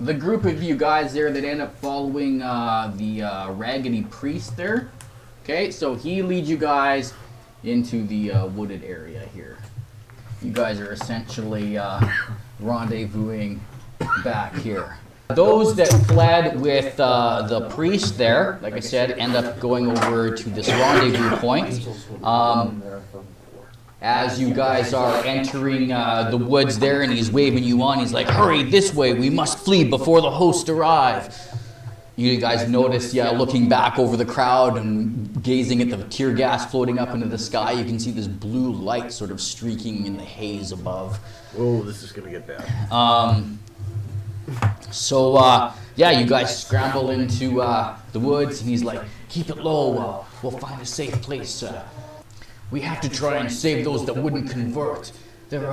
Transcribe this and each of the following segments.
the group of you guys there that end up following the raggedy priest there. Okay, so he leads you guys into the wooded area here. You guys are essentially rendezvousing back here. Those that fled with the priest there, like I said, end up going over to this rendezvous point. As you guys are entering the woods there, and he's waving you on, he's like, hurry this way, we must flee before the host arrive. You guys notice, looking back over the crowd and gazing at the tear gas floating up into the sky, you can see this blue light sort of streaking in the haze above. Oh, this is going to get bad. You guys scramble into the woods, and he's like, keep it low, we'll find a safe place. We have to try and save those that wouldn't convert. They're,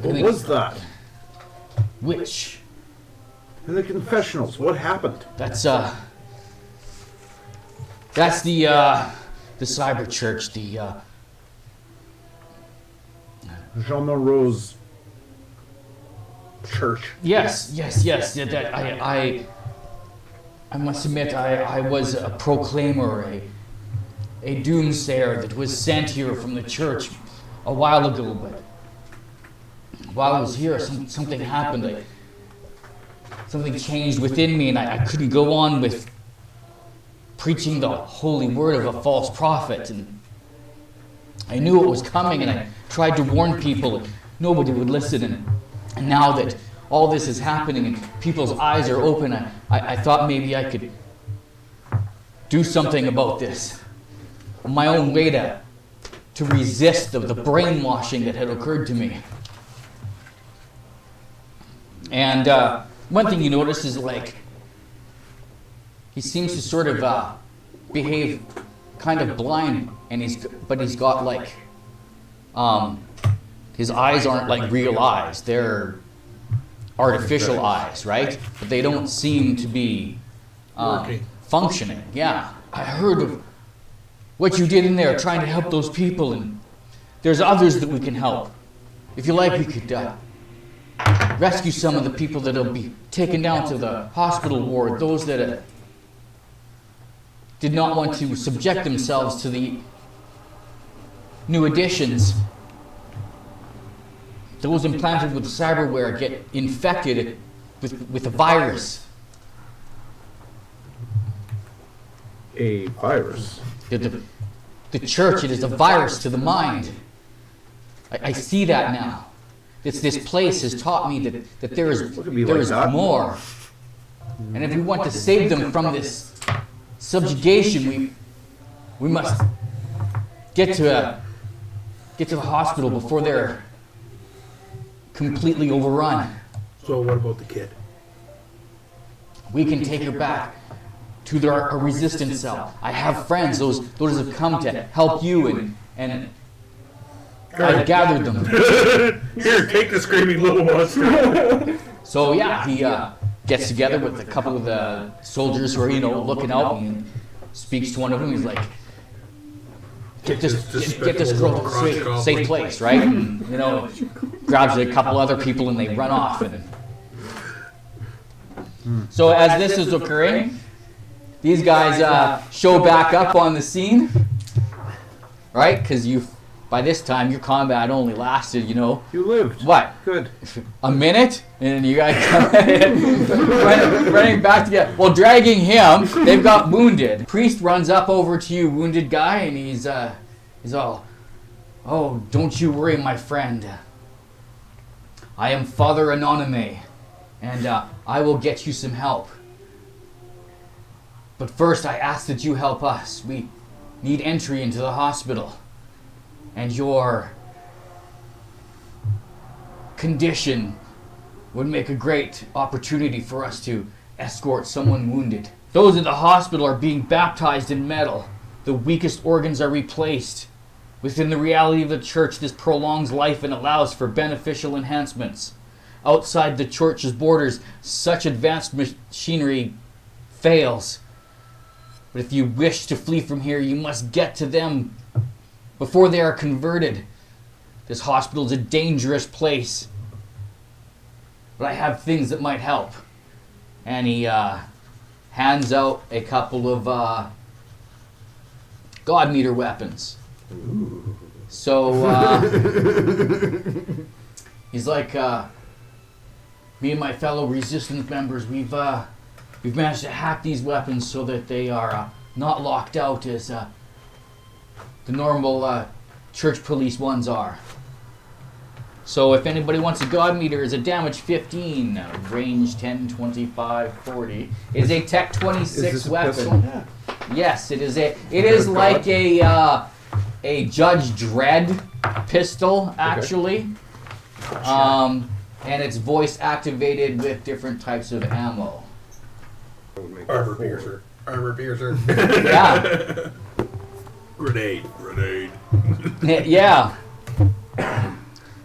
What was that? Which? In the confessionals, what happened? That's the Cyberchurch, the, Jean Moreau's church. Yes. That I must admit, I was a proclaimer, a doomsayer that was sent here from the church a while ago, but while I was here, something happened. Something changed within me, and I couldn't go on with preaching the holy word of a false prophet. And I knew it was coming, and I tried to warn people, and nobody would listen. And now that all this is happening and people's eyes are open, I thought maybe I could do something about this. My own way to resist the brainwashing that had occurred to me. And one thing you notice is, like, he seems to sort of behave kind of blind, and he's got like his eyes aren't like real eyes; they're artificial eyes, right? But they don't seem to be functioning. Yeah, I heard of what you did in there, trying to help those people, and there's others that we can help. If you like, we could rescue some of the people that'll be taken down to the hospital ward, those that did not want to subject themselves to the new additions. Those implanted with cyberware get infected with a virus. A virus? The church, it is a virus to the mind. I see that now. This place has taught me that there is more. And if we want to save them from this subjugation, we must get to the hospital before they're completely overrun. So what about the kid? We can take her back to their resistance cell. I have friends, those have come to help you, and I've gathered them. Here, take the screaming little monster. So yeah, he gets together with a couple of the soldiers who are, looking out, and speaks to one of them. He's like, get this girl to a safe place, right? And, grabs a couple other people and they run off. And so as this is occurring, these guys show back up on the scene, right? Because by this time, your combat only lasted, You lived. What? Good. A minute? And you guys come in, running back together. Well, dragging him, they've got wounded. Priest runs up over to you, wounded guy, and he's all, oh, don't you worry, my friend. I am Father Anonyme, and I will get you some help. But first, I ask that you help us. We need entry into the hospital. And your condition would make a great opportunity for us to escort someone wounded. Those in the hospital are being baptized in metal. The weakest organs are replaced. Within the reality of the church, this prolongs life and allows for beneficial enhancements. Outside the church's borders, such advanced machinery fails. But if you wish to flee from here, you must get to them before they are converted. This hospital is a dangerous place. but I have things that might help. And he hands out a couple of God Meter weapons. Ooh. So he's like, me and my fellow Resistance members, we've managed to hack these weapons so that they are not locked out as the normal church police ones are. So if anybody wants a God Meter, is a damage 15, range 10, 25, 40. It is a Tech 26 weapon. Pistol? Yes, it is like a Judge Dredd pistol, actually. And it's voice activated with different types of ammo. Armor piercer. Armor piercer. Yeah. Grenade. Yeah.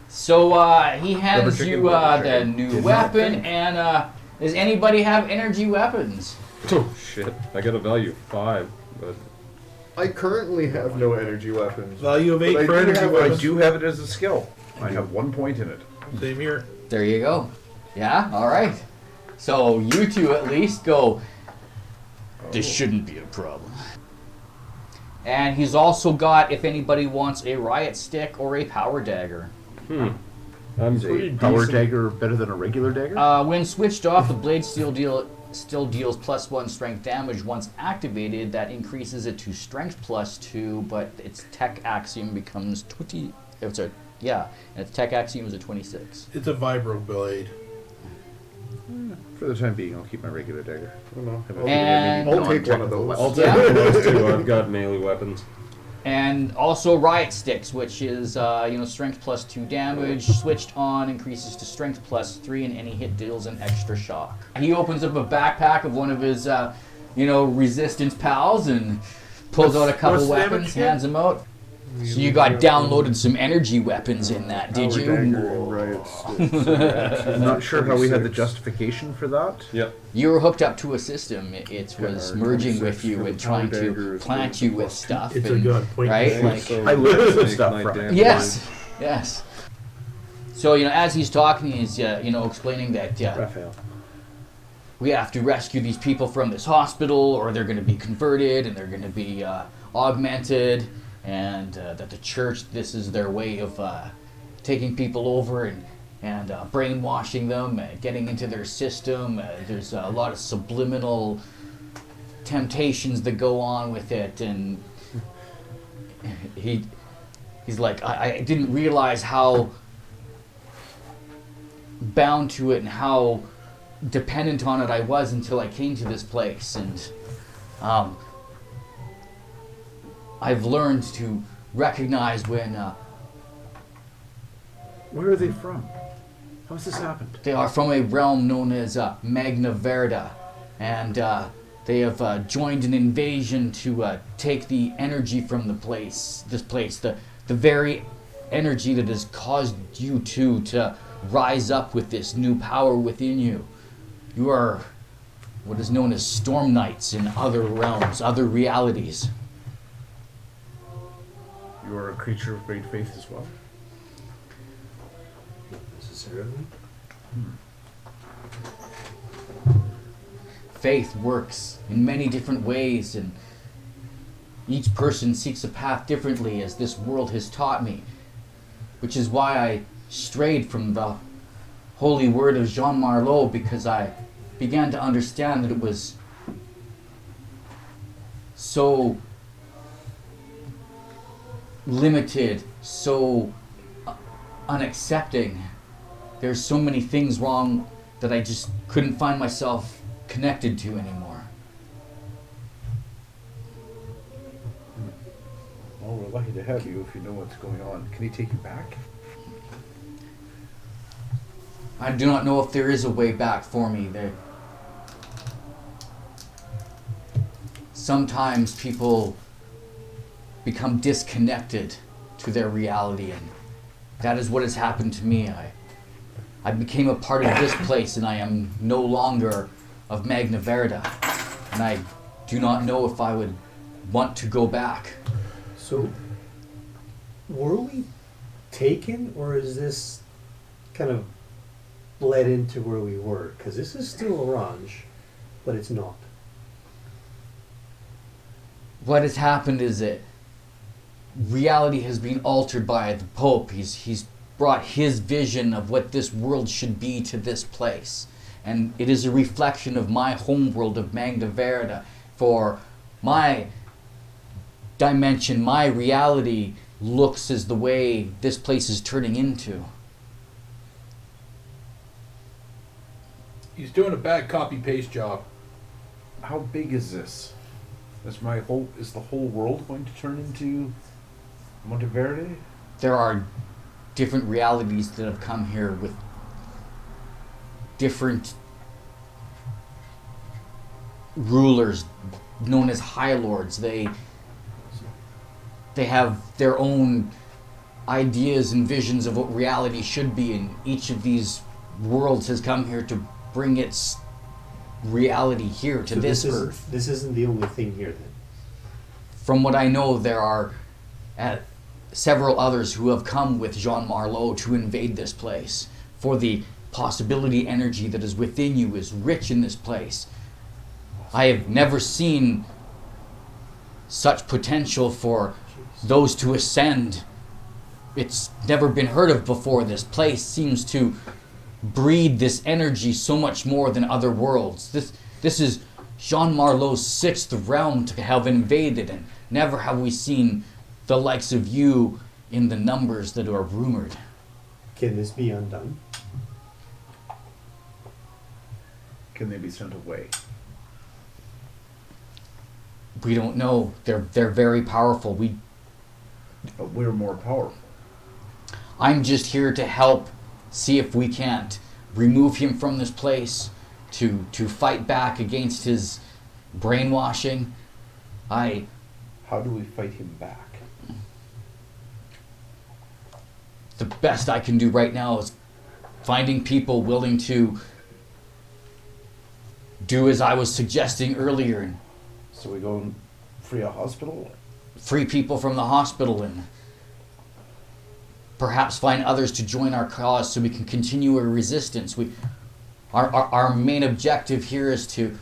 So he hands you the new weapon, and does anybody have energy weapons? Oh shit! I got a value of 5, but I currently have no energy weapons. Value of 8 But for energy I weapons. do have it as a skill. I have 1 point in it. Same here. There you go. Yeah, all right. So you two at least go, this shouldn't be a problem. And he's also got, if anybody wants, a riot stick or a power dagger. I'm Is pretty a power decent. dagger better than a regular dagger? When switched off, the blade still deals +1 strength damage. Once activated, that increases it to strength +2, but its tech axiom becomes 20. And its tech axiom is a 26. It's a vibro blade. For the time being, I'll keep my regular dagger. I don't know. And I'll take one of those. I'll take Yeah. one of those too. I've got melee weapons. And also riot sticks, which is strength +2 damage. Switched on, increases to strength +3, and any hit deals an extra shock. He opens up a backpack of one of his resistance pals and pulls out a couple what's the damage weapons, again? hands them out. So you got downloaded some energy weapons in that, did Power you? dagger and riot sticks. I'm not sure how we had the 26. justification for that. Yep. You were hooked up to a system. It was or merging 26 with you for and the trying power to dagger is plant the you with +2. stuff. It's a and- good point. right? to Like, I learned some Make stuff my from it. damage. yes. So as he's talking, he's explaining that Raphael. we have to rescue these people from this hospital, or they're going to be converted and they're going to be augmented, and that the church, this is their way of taking people over and brainwashing them, getting into their system. There's a lot of subliminal temptations that go on with it, and he's like, I didn't realize how bound to it and how dependent on it I was until I came to this place, and I've learned to recognize when Where are they from? How has this happened? they are from a realm known as Magna Verda, and they have joined an invasion to take the energy from this place, the very energy that has caused you to rise up with this new power within you. You are what is known as storm knights in other realms, other realities. You are a creature of great faith as well. Not necessarily. Faith works in many different ways, and each person seeks a path differently, as this world has taught me, which is why I strayed from the holy word of Jean Marlowe, because I began to understand that it was so limited, so unaccepting. There's so many things wrong that I just couldn't find myself connected to anymore. Well, we're lucky to have you if you know what's going on. Can he take you back? I do not know if there is a way back for me. Sometimes people become disconnected to their reality, and that is what has happened to me. I became a part of this place, and I am no longer of Magna Verda, and I do not know if I would want to go back. So, were we taken, or is this kind of bled into where we were, because this is still orange, but it's not. What has happened is that reality has been altered by the Pope. He's brought his vision of what this world should be to this place. And it is a reflection of my homeworld of Magna Verda. For my dimension, my reality looks as the way this place is turning into. He's doing a bad copy-paste job. How big is this? Is the whole world going to turn into Monteverde? There are different realities that have come here with different rulers known as High Lords. They have their own ideas and visions of what reality should be, and each of these worlds has come here to bring its reality here to So this earth. This isn't the only thing here then. From what I know, there are several others who have come with Jean Marlowe to invade this place. For the possibility energy that is within you is rich in this place. I have never seen such potential for those to ascend. It's never been heard of before. This place seems to breed this energy so much more than other worlds. This is Jean Marlowe's sixth realm to have invaded, and never have we seen the likes of you in the numbers that are rumored. Can this be undone? Can they be sent away? We don't know. They're very powerful. But we're more powerful. I'm just here to help see if we can't remove him from this place, to fight back against his brainwashing. How do we fight him back? The best I can do right now is finding people willing to do as I was suggesting earlier and So we go and free a hospital? free people from the hospital and perhaps find others to join our cause so we can continue a resistance. Our main objective here is to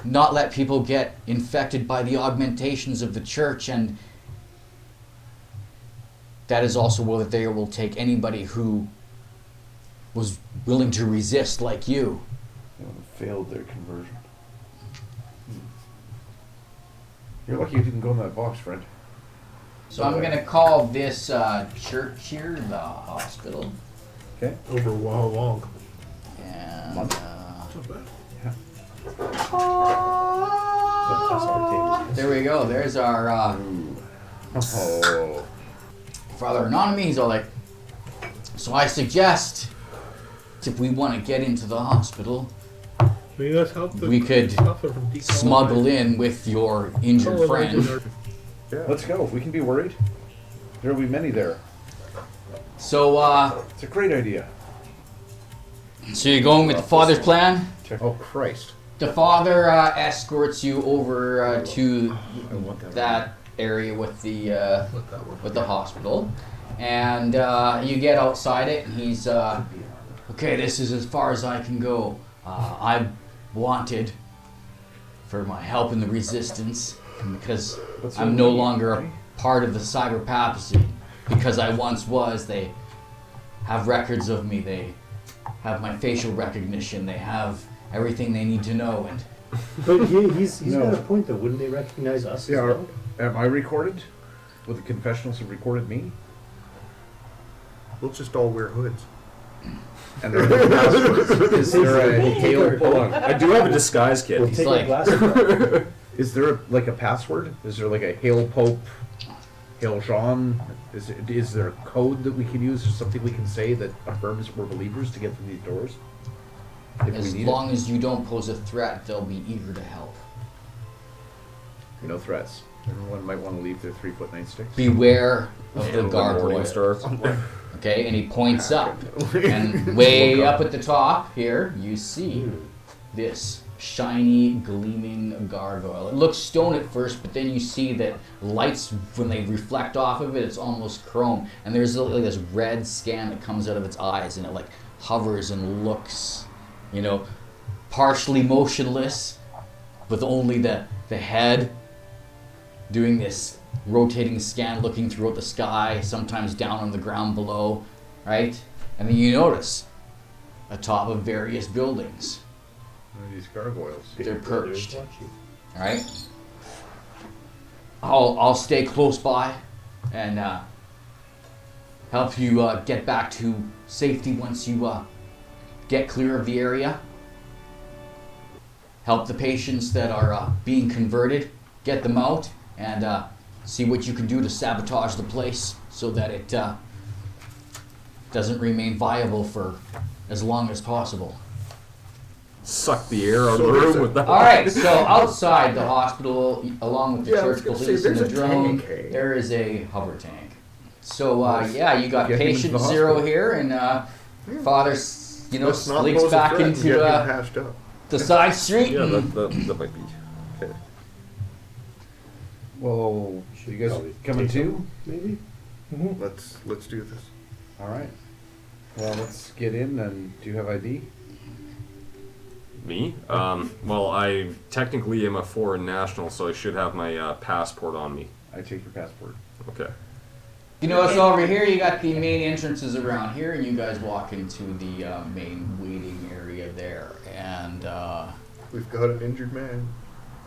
not let people get infected by the augmentations of the church, and that is also that they will take anybody who was willing to resist like you. They would have failed their conversion. You're lucky you didn't go in that box, friend. So I'm going to call this church here the hospital. Okay. Over how long? And Month. Not bad. That's our table. there we go. There's our Oh. Father Anonymous. He's all like, so I suggest if we want to get into the hospital, Maybe that's help the we could suffer from smuggle in with your injured friend. Yeah. Let's go. We can be worried. There will be many there. So, It's a great idea. so you're going with the father's plan? Oh Christ! The father escorts you over to I want that. that area with the hospital, and you get outside it, and he's okay. This is as far as I can go. I'm wanted for my help in the resistance because What's I'm your no name, longer a right? part of the Cyberpapacy. Because I once was. They have records of me. They have my facial recognition. They have everything they need to know. And But he's No. got a point though. Wouldn't they recognize us? Yeah. As well? Am I recorded? Will the confessionals have recorded me? We'll just all wear hoods. And there are passwords. Is there a hail? Hold on. I do have a disguise kit. We'll He's take like- our glasses off. Is there like a password? Is there like a Hail Pope, Hail Jean? Is there a code that we can use or something we can say that affirms we're believers to get through these doors? If as we need long as you don't pose a threat, they'll be eager to help. it. No threats. Everyone might want to leave their 3-foot nightsticks. Beware of the Morning gargoyle. star. Okay, and he points up. And way up at the top here, you see this shiny, gleaming gargoyle. It looks stone at first, but then you see that lights, when they reflect off of it, it's almost chrome. And there's like this red scan that comes out of its eyes, and it like hovers and looks, partially motionless, with only the head doing this rotating scan, looking throughout the sky, sometimes down on the ground below, right? And then you notice atop of various buildings, These gargoyles. they're perched. All right. I'll stay close by and help you get back to safety once you get clear of the area. Help the patients that are being converted, get them out, and see what you can do to sabotage the place so that it doesn't remain viable for as long as possible. Suck the air out of the room with that. All right, so outside the hospital, along with the Yeah, I was church gonna say, police and the there's a drone, tank, hey? there is a hover tank. So you got Get him into patient the zero hospital. here, and Father, Let's not leaks pose a back threat and into get him patched up. the side street. Yeah, and- that might be. Okay. Well, you guys Probably coming take too? Maybe? Let's do this. All right. Well, let's get in. And do you have ID? Me? Well, I technically am a foreign national, so I should have my passport on me. I take your passport. Okay. so over here you got the main entrances around here, and you guys walk into the main waiting area there. And We've got an injured man.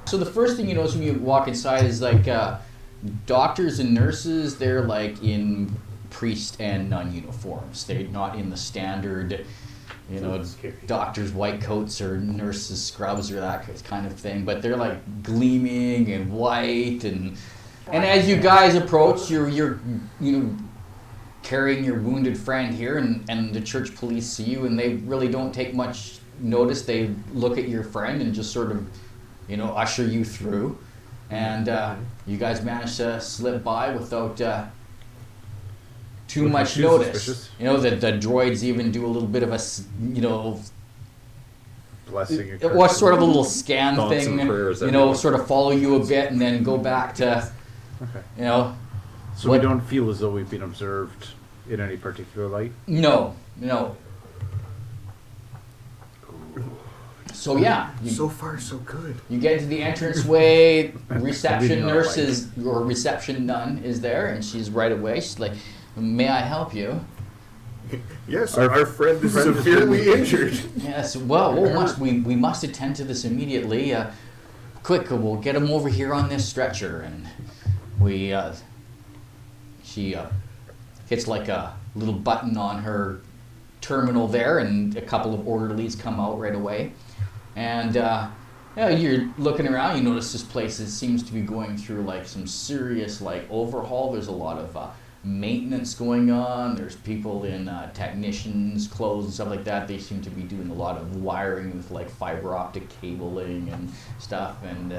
so the first thing you notice when you walk inside is like doctors and nurses. They're like in priest and nun uniforms. They're not in the standard, doctors' white coats or nurses' scrubs or that kind of thing. But they're like gleaming and white, and as you guys approach, you're carrying your wounded friend here, and the church police see you, and they really don't take much notice. They look at your friend and just sort of, usher you through, and you guys manage to slip by without too Looking much too notice. suspicious. The droids even do a little bit of a, Blessing. it was sort of a little scan Thoughts thing, and prayers everywhere. sort of follow you a bit and then go back to, Okay. So what- we don't feel as though we've been observed in any particular light. no. So yeah, So far, so good. you get into the entranceway, reception Leading on nurse light. is, or reception nun is there, and she's right away. She's like, "May I help you?" Yes, Our our friend is friend has severely been- injured. Yes, we must attend to this immediately. Quick, we'll get him over here on this stretcher, and she hits like a little button on her terminal there, and a couple of orderlies come out right away. And you're looking around, you notice this place seems to be going through like some serious like overhaul. There's a lot of maintenance going on. There's people in technicians' clothes and stuff like that. They seem to be doing a lot of wiring with like fiber optic cabling and stuff. And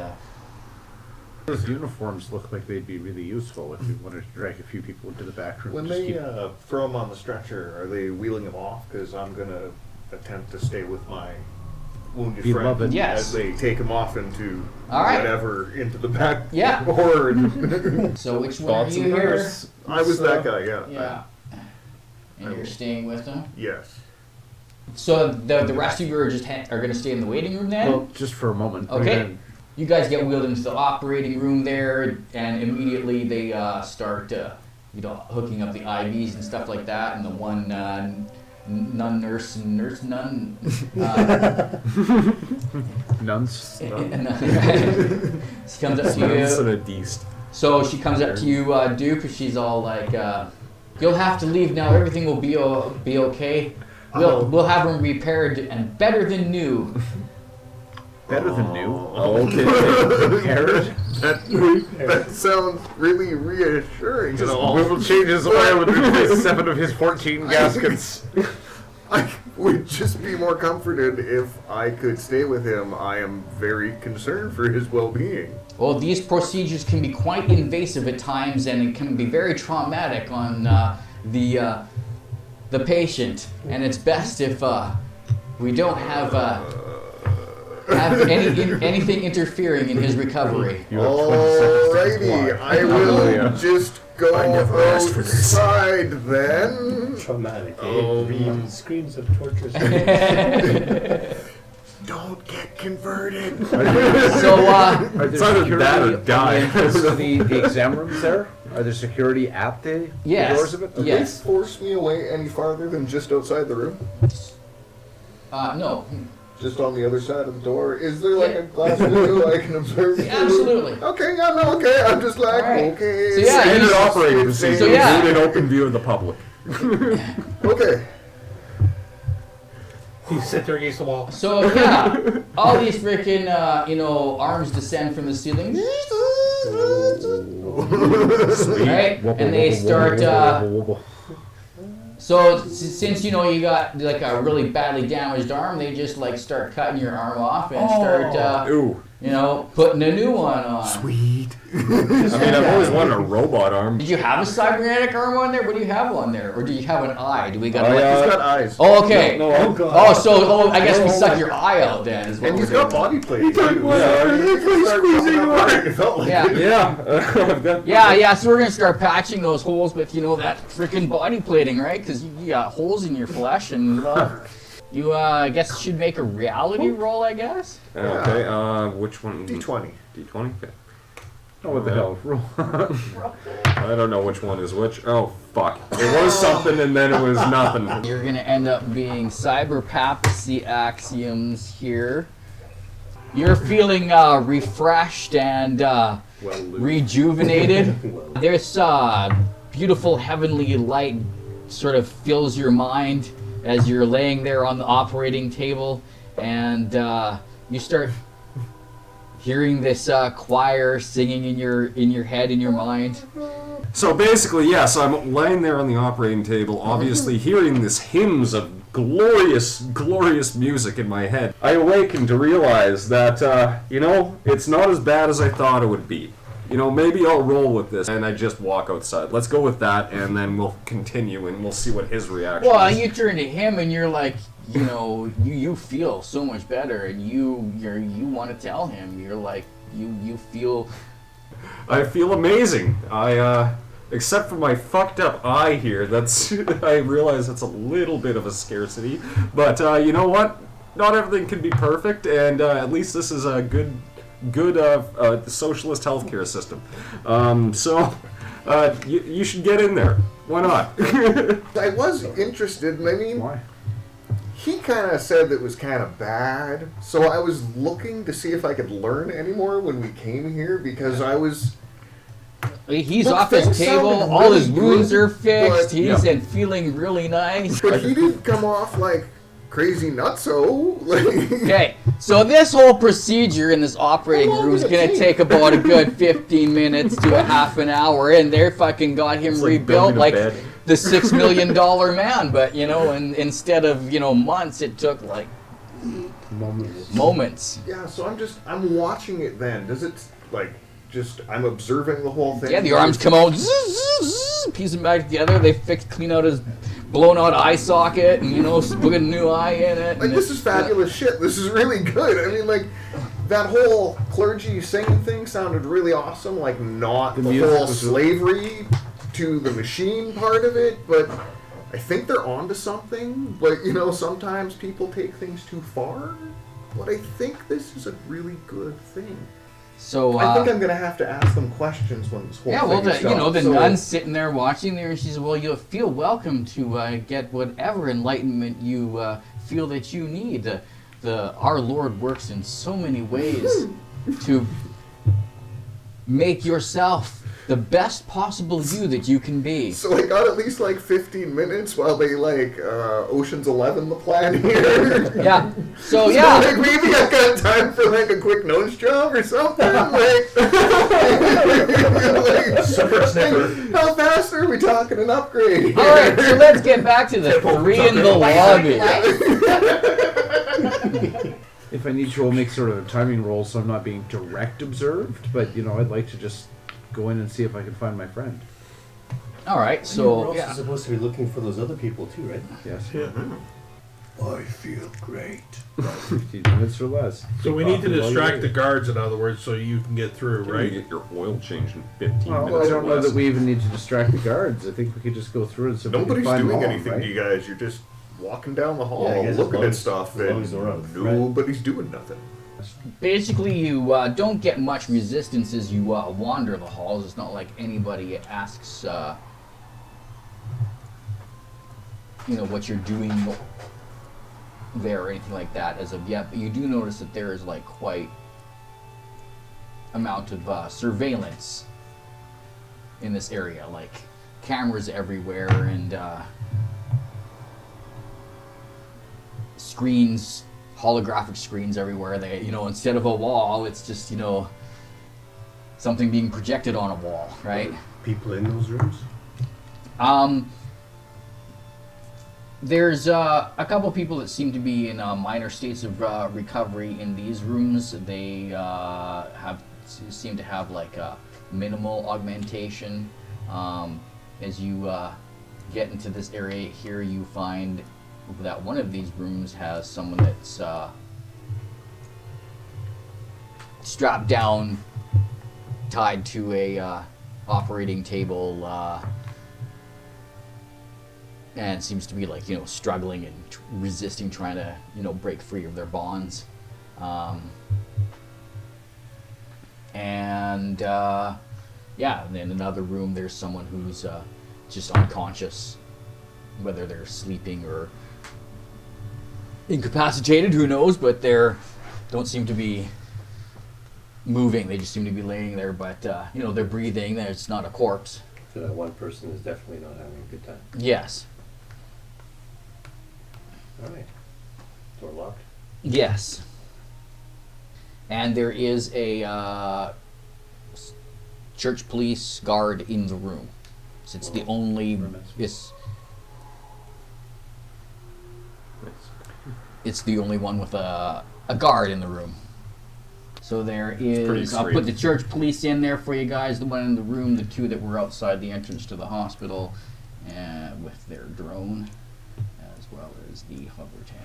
Those uniforms look like they'd be really useful if we wanted to drag a few people into the back room. When Just they keep- throw him on the stretcher, are they wheeling him off? Because I'm going to attempt to stay with my wounded Beloved. friend Yes. as they take him off into All right. whatever, into the back Yeah. door. so which one are Thoughts you and here? prayers. I was that guy, yeah. Yeah. And you're staying with them? Yes. So the rest of you are just are going to stay in the waiting room then? Well, just for a moment. Okay. And You guys get wheeled into the operating room there, and immediately they start, hooking up the IVs and stuff like that. And the one nurse nun. nuns. She comes up to Nuns and you. a beast. So she comes up to you, Dupe, and she's all like, "You'll have to leave now. Everything will be okay. We'll have them repaired and better than new." Better than new. Okay. Repaired. That sounds really reassuring. and all. We will change his oil and replace 7 of his 14 gaskets. I would just be more comforted if I could stay with him. I am very concerned for his well-being. Well, these procedures can be quite invasive at times, and it can be very traumatic on the patient. And it's best if we don't have have anything interfering in his recovery. You have 20 seconds to Alrighty, comply. I will just go I never asked for this. outside then. Traumatic, Oh. eh? Screams of torture. Don't get converted. So, Are there It's either that or security die. on the entrance to the exam rooms there? Are there security at the Yes. doors of it? Did Yes. they force me away any farther than just outside the room? no. Just on the other side of the door? Is there like a glass window I can observe? through? Absolutely. Okay, yeah, no, okay. I'm just like, Alright. okay. So, yeah, Standard you- operating procedure. So, yeah. Include an open view of the public. Okay. You sit there against the wall. So yeah, all these freaking arms descend from the ceiling, right? And they start. So since you got like a really badly damaged arm, they just like start cutting your arm off and start Ooh. putting a new one on. Sweet. I mean, I've always wanted a robot arm. Did you have a cybernetic arm on there? What do you have on there? Or do you have an eye? Do we got? Oh, yeah. He's got eyes. Oh, okay. No, Oh, God. I guess we suck your eye out then. Is what And we're he's got doing. body plate too. It felt like it. Yeah. I've got- Yeah, so we're gonna start patching those holes with, that freaking body plating, right? Because you got holes in your flesh, and you, I guess, should make a reality roll, I guess. Okay, which one? D20. D20? Okay. Oh, what the hell? I don't know which one is which. Oh, fuck. It was something and then it was nothing. You're gonna end up being Cyberpapacy axioms here. You're feeling refreshed and rejuvenated. There's beautiful heavenly light sort of fills your mind as you're laying there on the operating table, and you start hearing this choir singing in your head, in your mind. So basically, yes, I'm laying there on the operating table, obviously hearing this hymns of glorious, glorious music in my head. I awaken to realize that, it's not as bad as I thought it would be. Maybe I'll roll with this, and I just walk outside. Let's go with that, and then we'll continue, and we'll see what his reaction Well, is. you turn to him and you're like, you feel so much better, and you want to tell him. You're like, you feel. I feel amazing. Except for my fucked up eye here, I realize that's a little bit of a scarcity. But you know what? Not everything can be perfect, and at least this is a good socialist healthcare system. You should get in there. Why not? I was interested, and I mean, Why? he kind of said that it was kind of bad, so I was looking to see if I could learn any more when we came here, because I was... He's Look, off his things table. sounded All his really wounds good, are fixed. but- He's Yeah. and feeling really nice. But he didn't come off like crazy nutso. Like, Okay, so this whole procedure in this operating How long room is did it gonna take? take about a good 15 minutes to a half an hour, and they're fucking got him It's like rebuilt building a like bed. the $6 million man. But and instead of months, it took like moments. yeah, so I'm watching it then. Does it, I'm observing the whole thing? Yeah, the arms come out, piece them back together. They clean out his blown out eye socket, and put a new eye in it. Like, and this is fabulous shit. This is really good. I mean, like, that whole clergy singing thing sounded really awesome. Like, not the music whole was slavery to the machine part of it, but I think they're onto something. But, sometimes people take things too far. But I think this is a really good thing. So I think I'm going to have to ask them questions when this whole yeah, thing well, is done. the So- nun's sitting there watching there, and she says, "Well, you'll feel welcome to get whatever enlightenment you feel that you need. Our Lord works in so many ways to make yourself the best possible you that you can be." So I got at least 15 minutes while they Ocean's 11 the plan here. Yeah. So So, yeah. maybe I got time for a quick nose job or something. Super sniffer. How fast are we talking an upgrade? All right. So let's get back to the three in the lobby. If I need to, I'll make sort of a timing roll so I'm not being direct observed, but I'd like to just go in and see if I can find my friend. All right. We're So also yeah. supposed to be looking for those other people too, right? Yes. Yeah. I feel great. 15 minutes or less. So we need to distract the guards, in other words, so you can get through, You right? get your oil changed in 15 Well, minutes I don't or know less. that we even need to distract the guards. I think we could just go through and see if we can Nobody's find doing them all, anything right? to you guys. You're just walking down the hall, Yeah, I guess as looking long at as- stuff, as long and as they're up, nobody's doing nothing. Basically, you don't get much resistance as you wander the halls. It's not like anybody asks, what you're doing there or anything like that as of yet. But you do notice that there is like quite amount of surveillance in this area, like cameras everywhere and screens. Holographic screens everywhere. They, instead of a wall, it's just, something being projected on a wall, right? People in those rooms? There's a couple people that seem to be in minor states of recovery in these rooms. They seem to have like a minimal augmentation. As you get into this area here, you find that one of these rooms has someone that's strapped down, tied to a operating table, and seems to be like struggling and resisting, trying to break free of their bonds. And in another room there's someone who's just unconscious, whether they're sleeping or incapacitated, who knows, but don't seem to be moving. They just seem to be laying there, but they're breathing. It's not a corpse. So that one person is definitely not having a good time. Yes. Alright. Door locked? Yes. And there is a church police guard in the room. So it's the only. It's the only one with a guard in the room. So there is. I'll put the church police in there for you guys. The one in the room, the two that were outside the entrance to the hospital, with their drone, as well as the hover tank.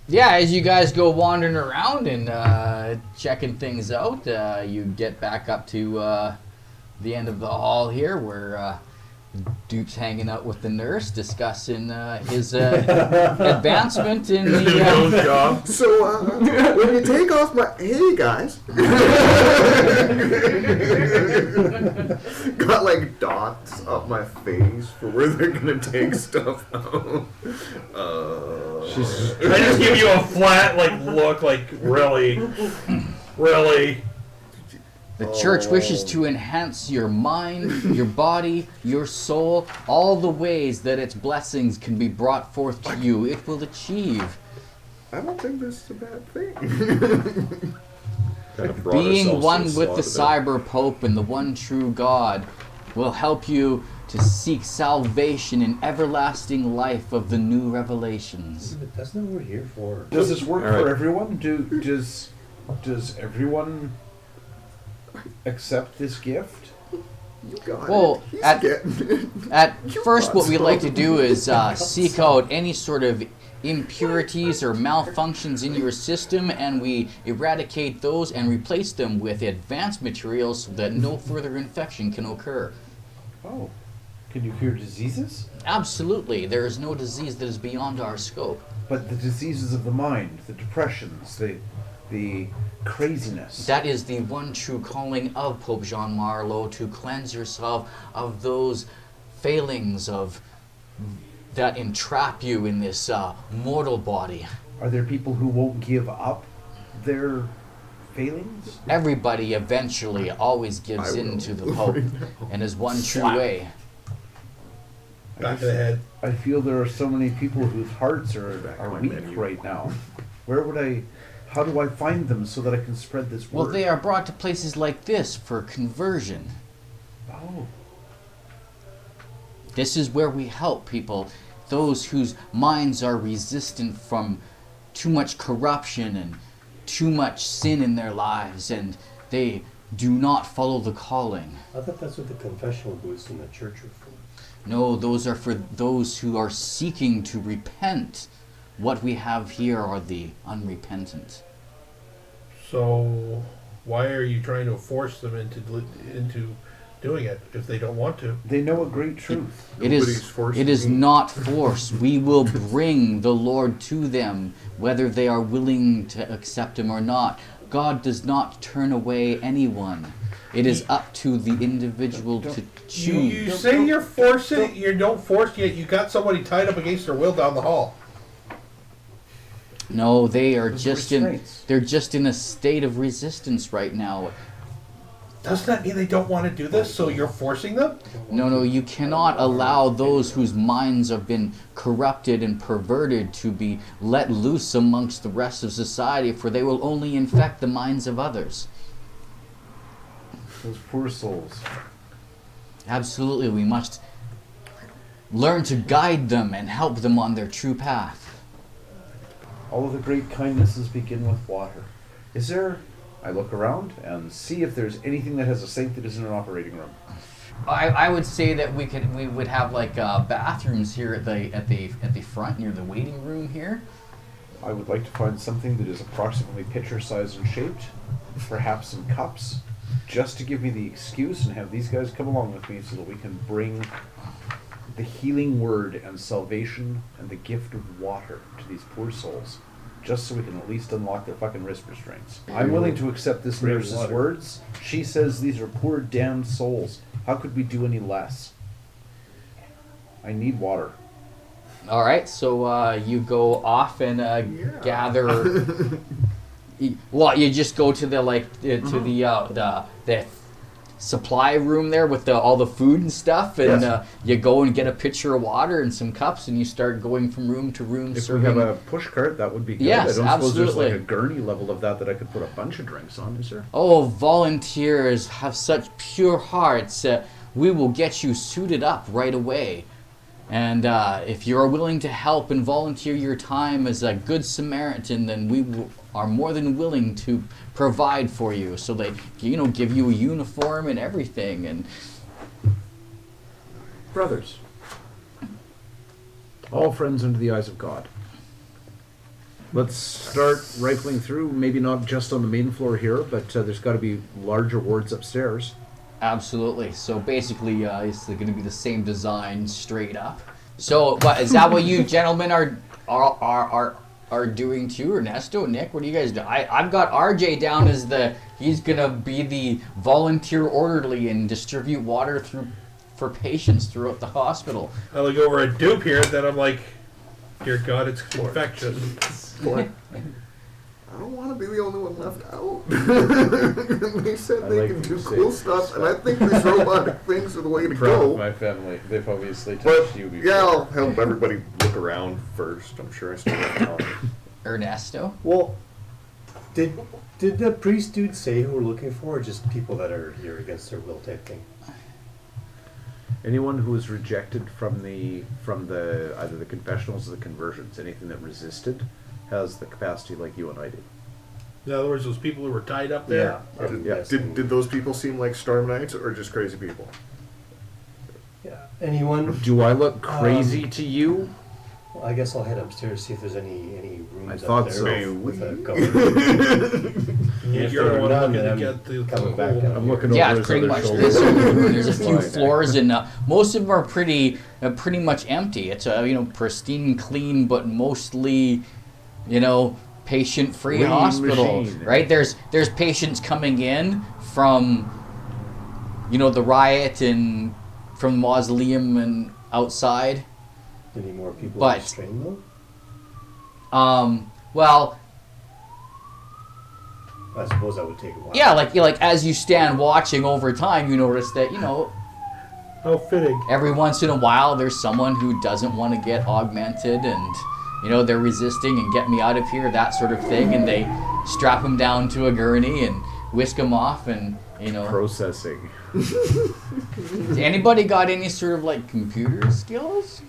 Yeah, as you guys go wandering around and checking things out, you get back up to the end of the hall here, where Dupe's hanging out with the nurse, discussing his advancement in the job. So, when you take off my... Hey, guys. Got, like, dots up my face for where they're gonna take stuff out. I just give you a flat, look, really? The church wishes to enhance your mind, your body, your soul, all the ways that its blessings can be brought forth to you. It will achieve. I don't think this is a bad thing. Kind of brought Being ourselves one to with slaughter the there. Cyber Pope and the one true God will help you to seek salvation and everlasting life of the new revelations. But that's not what we're here for. Does this work All right. for everyone? Does everyone accept this gift? You got Well, it. He's at- getting it. At You first, what we got like to some. do is seek out any sort of impurities or malfunctions in your system, and we eradicate those and replace them with advanced materials so that no further infection can occur. Oh, can you cure diseases? Absolutely, there is no disease that is beyond our scope. But the diseases of the mind, the depressions, the craziness. That is the one true calling of Pope Jean Marlowe, to cleanse yourself of those failings that entrap you in this mortal body. Are there people who won't give up their failings? Everybody eventually always gives I in will. to the Pope, and his one true way. Back of the head. I feel there are so many people whose hearts are on my weak menu. right now. How do I find them so that I can spread this word? Well, they are brought to places like this for conversion. Oh, This is where we help people, those whose minds are resistant from too much corruption and too much sin in their lives, and they do not follow the calling. I thought that's what the confessional booths in the church were for. No, those are for those who are seeking to repent. What we have here are the unrepentant. So, why are you trying to force them into doing it if they don't want to? They know a great truth. It Nobody's is forcing it is me. not force. We will bring the Lord to them, whether they are willing to accept him or not. God does not turn away anyone. It is up to the individual to choose. You say you're forcing, you don't force, yet you got somebody tied up against their will down the hall. No, they are Those just restraints. they're just in a state of resistance right now. Doesn't that mean they don't want to do this, so you're forcing them? No, you cannot allow those whose minds have been corrupted and perverted to be let loose amongst the rest of society, for they will only infect the minds of others. Those poor souls. Absolutely, we must learn to guide them and help them on their true path. All of the great kindnesses begin with water. Is there... I look around and see if there's anything that has a sink that isn't an operating room. I would say that we would have like bathrooms here at the front near the waiting room here. I would like to find something that is approximately pitcher sized and shaped, perhaps some cups, just to give me the excuse and have these guys come along with me so that we can bring the healing word and salvation and the gift of water to these poor souls. Just so we can at least unlock their fucking wrist restraints. I'm willing to accept this Bring nurse's water. words. She says these are poor damned souls. How could we do any less? I need water. All right, so you go off and gather. Well, you just go to the the supply room there with all the food and stuff, and Yes. you go and get a pitcher of water and some cups, and you start going from room to room If serving. we have a push cart, that would be good. Yes, I don't suppose there's absolutely. like a gurney level of that I could put a bunch of drinks on, is there? Oh, volunteers have such pure hearts. We will get you suited up right away. And if you're willing to help and volunteer your time as a good Samaritan, then we are more than willing to provide for you. So they, give you a uniform and everything. And Brothers, all friends under the eyes of God. Let's start rifling through, maybe not just on the main floor here, but there's got to be larger wards upstairs. absolutely. So basically, it's going to be the same design straight up. So, what is that? What you gentlemen are doing too? Ernesto, Nick, what do you guys do? I've got RJ down as he's gonna be the volunteer orderly and distribute water for patients throughout the hospital. I look over at Dupe here, then I'm like, dear God, it's infectious. Boy, I don't want to be the only one left out. They said I they like can what do you say. cool stuff, and I think these robotic things are the way to Proud of go. my family. They've obviously But touched you before. yeah, I'll help everybody look around first. I'm sure I still have time. Ernesto? Well, did the priest dude say who we're looking for, or just people that are here against their will type thing? Anyone who was rejected from the either the confessionals or the conversions, anything that resisted, has the capacity like you and I did. In other words, those people who were tied up there. Yeah. Did those people seem like Storm Knights or just crazy people? Yeah. Anyone? Do I look crazy to you? Well, I guess I'll head upstairs see if there's any rooms I up thought there so. with a guard. If You're there the are one none, looking to then get the coming back cool. down. I'm looking Yeah, over it's his pretty other much shoulder. this. There's a few Flying floors, and most of them are pretty much empty. It's pristine, clean, but mostly, patient-free Lean hospital. machine. Right? There's patients coming in from, the riot and from the mausoleum and outside. Any more people But- restrained though? Well, I suppose that would take a while. yeah, like as you stand watching over time, you notice that How fitting. every once in a while there's someone who doesn't want to get augmented, and they're resisting and get me out of here, that sort of thing, and they strap them down to a gurney and whisk them off, and Processing. anybody got any sort of like computer skills?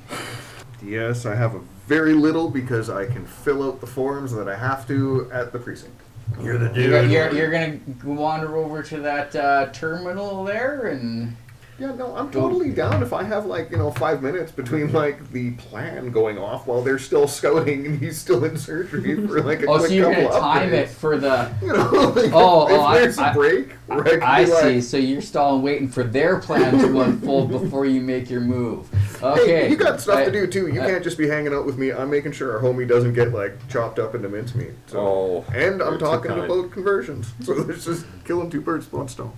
Yes, I have a very little because I can fill out the forms that I have to at the precinct. You're the dude. You're gonna wander over to that terminal there, and Yeah, no, I'm totally down if I have 5 minutes between the plan going off while they're still scouting and he's still in surgery for a quick Oh, so you're couple gonna time updates. it for the. If there's a break, where I can be see. So you're stalling, waiting for their plan to unfold before you make your move. Okay. Hey, you got stuff to do too. You can't just be hanging out with me. I'm making sure our homie doesn't get chopped up into mincemeat. So. And I'm you're too talking kind. about conversions. So there's just killing two birds with one stone.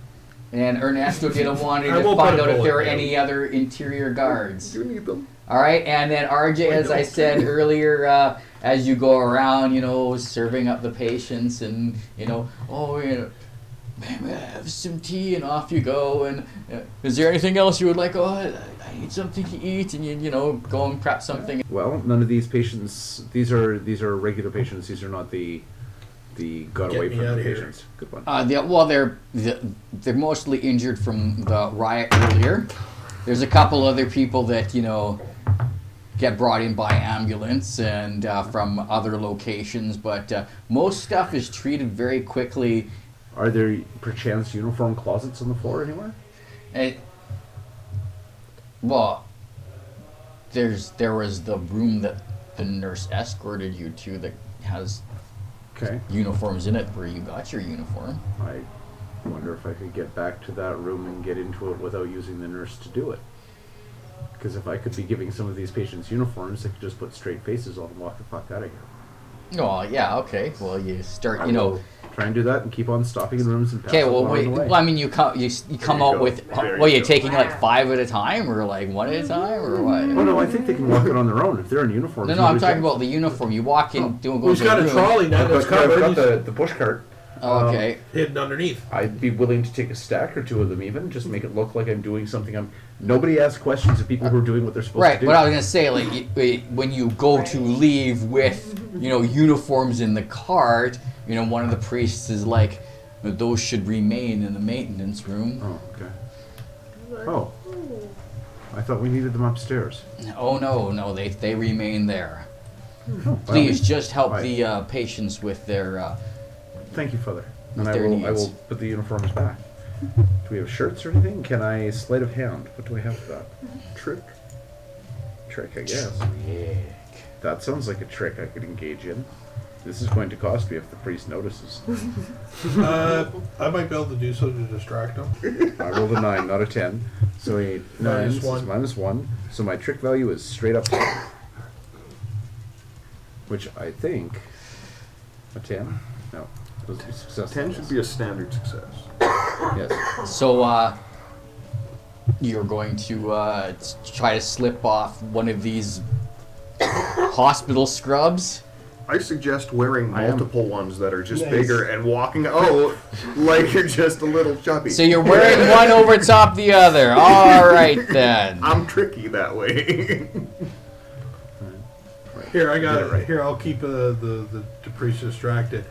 And Ernesto didn't want I to won't find put a out if there were bullet in any other interior guards. You need them. All right, and then RJ, as I said earlier, as you go around, serving up the patients, and have some tea, and off you go. And is there anything else you would like? Oh, I need something to eat, and you go and prep something. Well, none of these patients. These are regular patients. These are not the got Get away me from outta the here. patients. Good one. They're mostly injured from the riot earlier. There's a couple other people that get brought in by ambulance and from other locations, but most stuff is treated very quickly. Are there perchance uniform closets on the floor anywhere? There was the room that the nurse escorted you to that has Okay. uniforms in it where you got your uniform. I wonder if I could get back to that room and get into it without using the nurse to do it. Because if I could be giving some of these patients uniforms, they could just put straight faces on and walk the fuck out of here. Oh, yeah, okay. Well, you start, I will try and do that and keep on stopping in rooms and Okay, passing well, along wait. the way. Well, I mean, you come you out go. with. There What, you you're go. taking 5 at a time, or one at a time, or what? Oh no, I think they can walk it on their own if they're in uniform. No, I'm talking about the uniform. You walk in, go Who's to the got a room. trolley now that's I've got covered? the push cart. Oh, okay. Hidden underneath. I'd be willing to take a stack or two of them even, just make it look like I'm doing something. Nobody asks questions of people who are doing what they're supposed Right, to do. but I was gonna say, when you go to leave with, uniforms in the cart, one of the priests is like, those should remain in the maintenance room. Oh, okay. Oh. I thought we needed them upstairs. Oh no, they remain there. Oh, Please just help Right. the patients with their. Thank you, Father. And I their will needs. put the uniforms back. Do we have shirts or anything? Can I sleight of hand? What do I have for that? Trick, I guess. That sounds like a trick I could engage in. This is going to cost me if the priest notices. I might be able to do so to distract them. I rolled a 9, not a 10. So a 9 Minus is one. -1. So my trick value is straight up 10. Which I think... A 10? No. It was a success. 10 should be a standard success. Yes. So you're going to try to slip off one of these hospital scrubs. I suggest wearing I am. multiple ones that are just Nice. bigger and walking out like you're just a little chubby. So you're wearing one over top the other. All right then. I'm tricky that way. Here, I got Get it it. right. Here, I'll keep the priest distracted.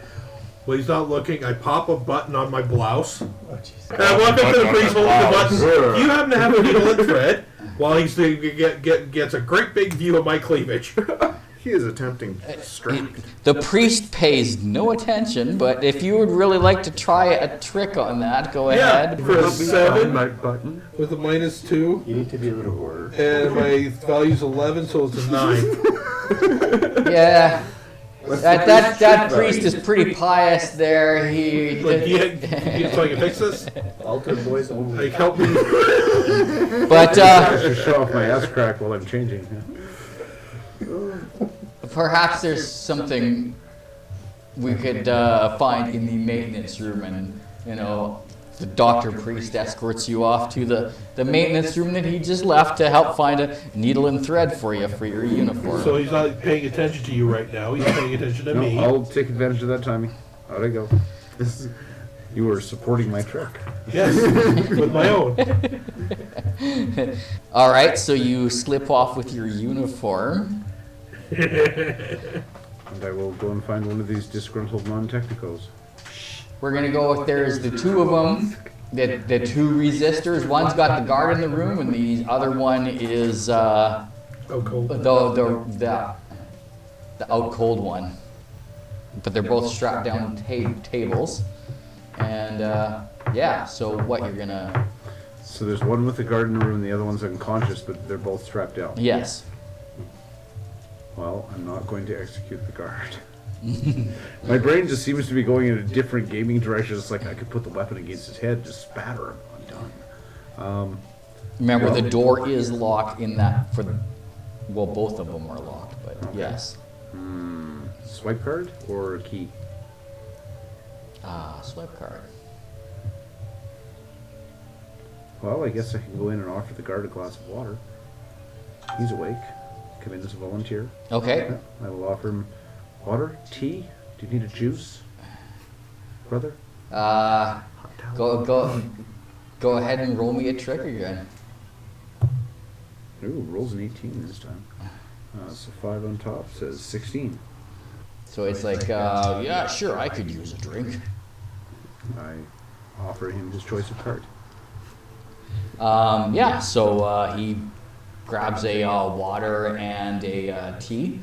When he's not looking, I pop a button on my blouse. Oh, jeez. And I walk up to the priest holding the button. Do you happen to have a needle and thread? While he's gets a great big view of my cleavage. He is attempting to distract. The priest pays no attention, but if you would really like to try a trick on that, go Yeah, ahead. for a 7 My button. with a -2, You need to be a little more. and my value's 11, so it's a 9. Yeah. That priest is pretty pious there. He. Like, so I can fix this? Altar boys only. Like, help me. But Just show off my ass crack while I'm changing. perhaps there's something we could find in the maintenance room, and the doctor priest escorts you off to the maintenance room that he just left to help find a needle and thread for you for your uniform. So he's not paying attention to you right now. He's paying attention to No, me. I'll take advantage of that timing. Out I go. You were supporting my trick. Yes, with my own. All right, so you slip off with your uniform. And I will go and find one of these disgruntled non-technicos. We're gonna go with there's the two of them, the two resistors. One's got the guard in the room, and the other one is Oh, cool. the out cold one. But they're both strapped down tables, and yeah. So what you're gonna? So So there's one with the guard in the room, the other one's unconscious, but they're both strapped down. Yes. Well, I'm not going to execute the guard. My brain just seems to be going in a different gaming direction. It's like I could put the weapon against his head, just spatter him. I'm done. Remember, the door is locked in that for the... Well, both of them are locked, but yes. Swipe card or key? Swipe card. Well, I guess I can go in and offer the guard a glass of water. He's awake. Come in as a volunteer. Okay. Yeah, I will offer him water, tea. Do you need a juice, brother? Go ahead and roll me a trick again. Ooh, rolls an 18 this time. So 5 on top says 16. So it's like, yeah, sure, I could use a drink. I offer him his choice of card. Yeah, so he grabs a water and a tea.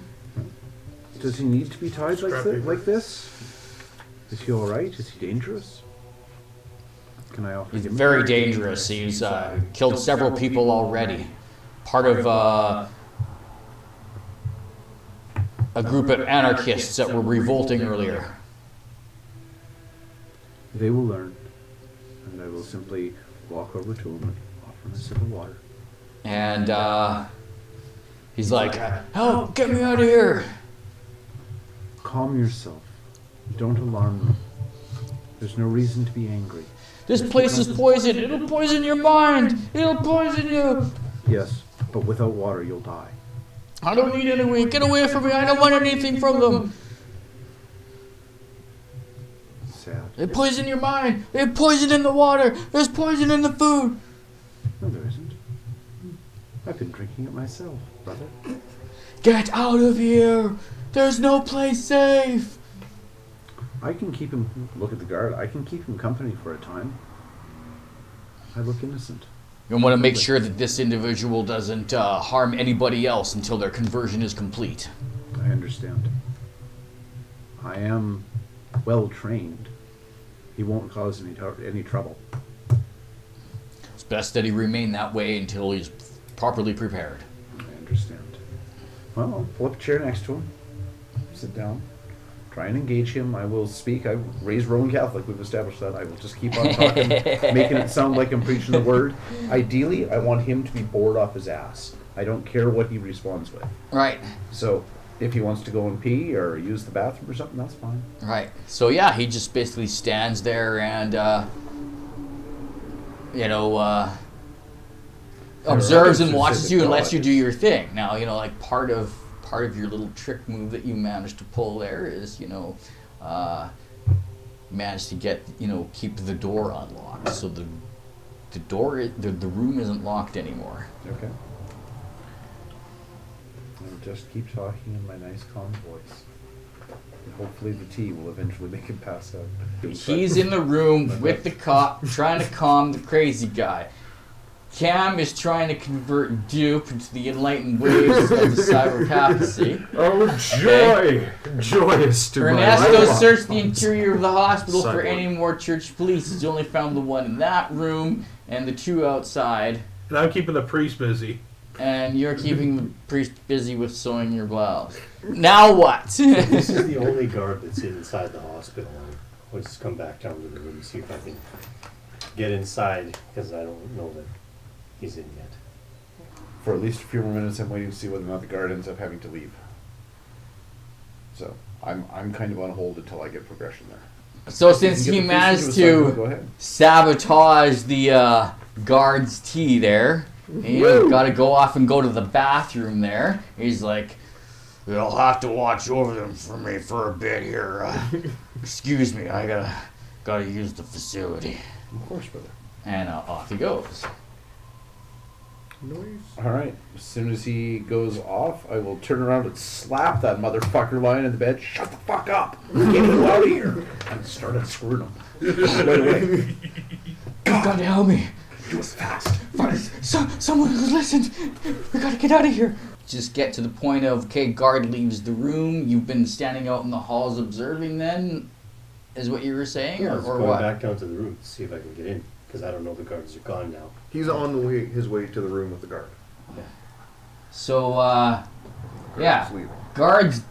Does he need to be tied like this? Is he all right? Is he dangerous? Can I offer He's him? very dangerous. He's killed several people already. Part of a group of anarchists that were revolting earlier. They will learn, and I will simply walk over to him and offer him a sip of water. And he's like, "Help! Get me out of here!" Calm yourself. Don't alarm them. There's no reason to be angry. This place is poison. It'll poison your mind. It'll poison you. Yes, but without water you'll die. I don't need any. Get away from me. I don't want anything from them. Sad. They poison your mind. They have poison in the water. There's poison in the food. No, there isn't. I've been drinking it myself, brother. Get out of here. There's no place safe. I can keep him. Look at the guard. I can keep him company for a time. I look innocent. You want to make sure that this individual doesn't harm anybody else until their conversion is complete. I understand. I am well trained. He won't cause any trouble. It's best that he remain that way until he's properly prepared. I understand. Well, I'll pull up a chair next to him. Sit down. Try and engage him. I will speak. I raised Roman Catholic. We've established that. I will just keep on talking, making it sound like I'm preaching the word. Ideally, I want him to be bored off his ass. I don't care what he responds with. Right. So, if he wants to go and pee or use the bathroom or something, that's fine. Right. So yeah, he just basically stands there and, observes and watches you and lets you do your thing. Now, like part of your little trick move that you managed to pull there is, managed to get, keep the door unlocked. So the room isn't locked anymore. Okay. I'll just keep talking in my nice calm voice. And hopefully the tea will eventually make him pass out. He's in the room with the cop trying to calm the crazy guy. Cam is trying to convert Dupe into the enlightened ways of the Cyberpapacy. Oh, joy! Joyous to my Ernesto life. searched the interior of the hospital for Cyborg. any more church police. He's only found the one in that room and the two outside. And I'm keeping the priest busy. And you're keeping the priest busy with sewing your blouse. Now what? This is the only guard that's inside the hospital. I'll just come back down to the room and see if I can get inside, because I don't know that he's in yet. For at least a few more minutes, I'm waiting to see whether or not the guard ends up having to leave. So, I'm kind of on hold until I get progression there. So since he managed to sabotage the guard's tea there, he's got to go off and go to the bathroom there. He's like, "You'll have to watch over them for me for a bit here. Excuse me, I gotta use the facility." Of course, brother. And off he goes. Alright, as soon as he goes off, I will turn around and slap that motherfucker lying in the bed. Shut the fuck up! Get you out of here! And started screwing him. Right away. You gotta help me. Do it fast. Someone who's listened. We gotta get out of here. Just get to the point of, okay, guard leaves the room. You've been standing out in the halls observing then, is what you were saying? Yeah, or I was going what? back down to the room to see if I can get in. because I don't know the guards are gone now. He's on his way to the room with the guard. So, Guard's yeah, leaving. guards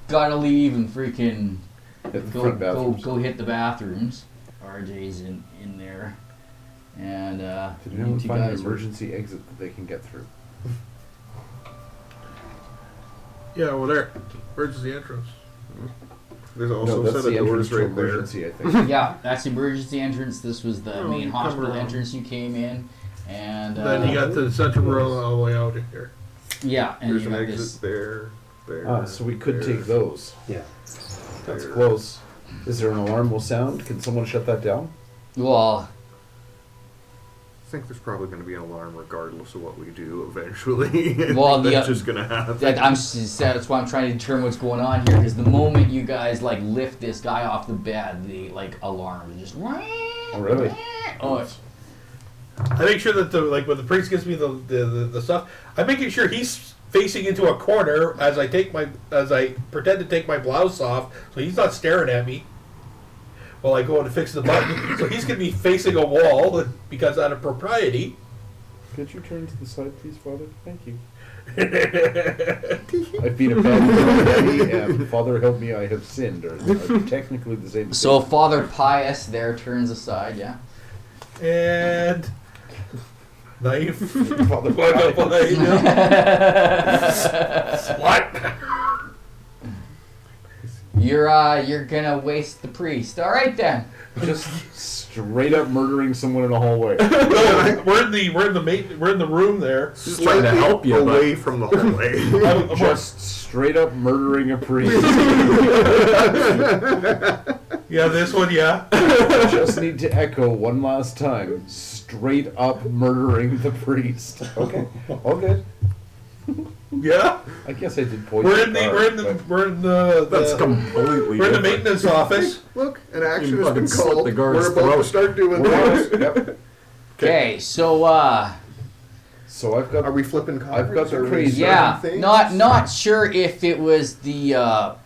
gotta leave and freaking At the front bathrooms. go hit the bathrooms. RJ's in there, and Did you anyone two find an guys emergency exit that they can get through? Yeah, well, there. Emergency entrance. There's No, also a that's set the of entrance doors to right there. emergency, I think. Yeah, that's the emergency entrance. This was the Oh, main you come hospital around. entrance you came in, and Then you got the central row all the way out here. yeah, and There's you an got exit this. there. So we could there, take those. Yeah. That's there. close. Is there an alarm will sound? Can someone shut that down? Well, I think there's probably going to be an alarm regardless of what we do eventually. I Well, think that's the- just going to happen. that's why I'm trying to determine what's going on here. Because the moment you guys like lift this guy off the bed, the like alarm is just. Oh, really? Oh, it's, I make sure that when the priest gives me the stuff, I'm making sure he's facing into a corner as I pretend to take my blouse off, so he's not staring at me while I go in to fix the button. So he's gonna be facing a wall because out of propriety. Could you turn to the side, please, Father? Thank you. I've been a bad daddy, and Father, help me, I have sinned. Are technically the same. so thing. Father Pius there turns aside. Yeah. And knife. Father Walk up Pius. behind him. What? You're gonna waste the priest. All right then. Just straight up murdering someone in a hallway. No, we're in the room there. Just trying to help you, but- away from the hallway. I'm Just straight up murdering a priest. yeah, this one, yeah. Just need to echo one last time. Straight up murdering the priest. Okay. All good. Yeah. I guess I did poison We're in the That's completely we're in the different. maintenance office. Look, an action You has been fucking slit called. the guard's We're about to throat. start doing We're this. yep. Okay, so So I've got Are we flipping cards? I've got the Are we crazy- yeah, starting things? not sure if it was the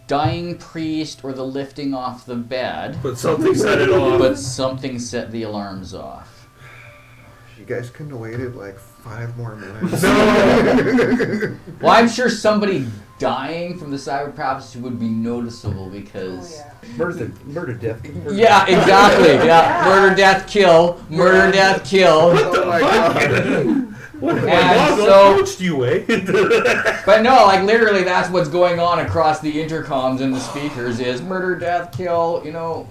dying priest or the lifting off the bed, But something set it off. but something set the alarms off. You guys couldn't have waited like 5 more minutes. Well, I'm sure somebody dying from the Cyberpapacy would be noticeable because. murder, death. Murder. Yeah, exactly. Yeah, murder, death, kill. Murder, death, kill. Oh my god. What And dog so- approached you, eh? But no, like literally, that's what's going on across the intercoms and the speakers is murder, death, kill. You know,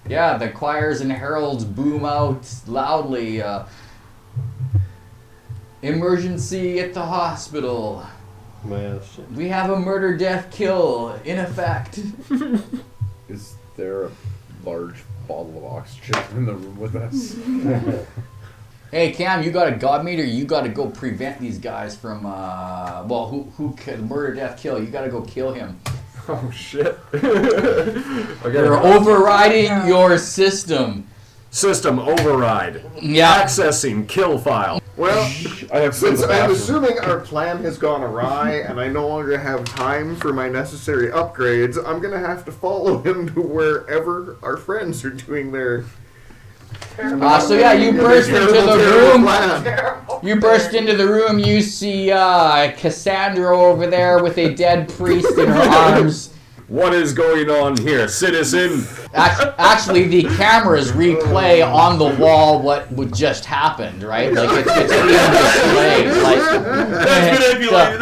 yeah, the choirs and heralds boom out loudly. Emergency at the hospital. Well, shit. We have a murder, death, kill in effect. Is there a large bottle of oxygen in the room with us? Hey Cam, you got a god meter. You got to go prevent these guys from. Who murder, death, kill? You got to go kill him. Oh shit. You're overriding your system. System override. Yeah. Accessing kill file. Well, I have since the I'm bathroom. assuming our plan has gone awry and I no longer have time for my necessary upgrades, I'm gonna have to follow him to wherever our friends are doing their. So yeah, you burst into the room. You burst into the room. You see Cassandra over there with a dead priest in her arms. What is going on here, citizen? Actually, the cameras replay on the wall what would just happened, right? Like it's being displayed. Like manipulated.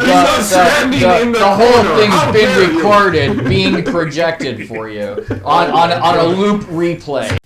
the whole thing's been recorded, being projected for you on a loop replay.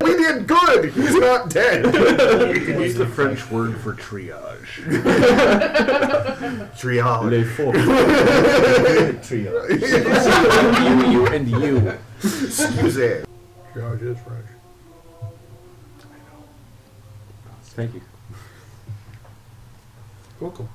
We did good. He's not dead. What's the French word for triage? Triage. Les faux. Trio. You and you. Excuse. Triage is French. Thank you. Welcome.